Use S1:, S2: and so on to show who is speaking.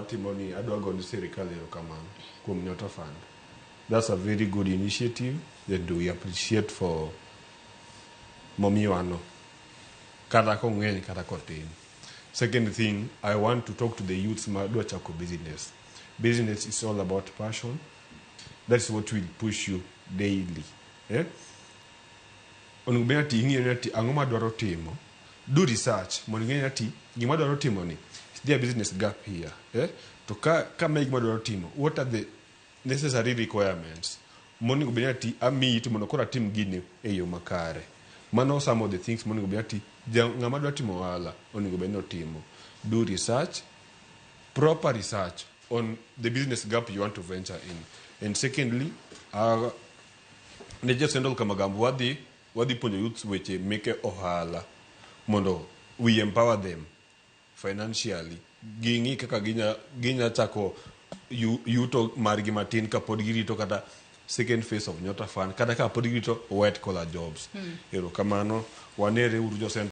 S1: Timoni, adwa go ni sirkal erokamano kuom Nyota Fund. That's a very good initiative that we appreciate for momiwano. Kata kong'eny kata kotin. Second thing, I want to talk to the youths ma dwa chako business. Business is all about passion. That's what will push you daily. Eh? Onego bed ati ing'eyo ati ang'o madwaro timo. Do research. Mondo ing'e ati gima dwaro timo ni. Is there a business gap here? Eh? To ka me gima dwaro timo. What are the necessary requirements? Mondo bed ati amiyi to mondo kora tim gini e yo makare. Mano some of the things mondo bed ati ng'ama dwa timo ohala onego bed notimo. Do research. Proper research on the business gap you want to venture in. And secondly, ne just handle kamagambo wadi ponjo youths weche meke ohala mondo we empower them financially. Gingi kaka ginya chako yuto margi matin ka pod girito kata second phase of Nyota Fund kata ka pod girito white collar jobs. Erokamano wanere uru jo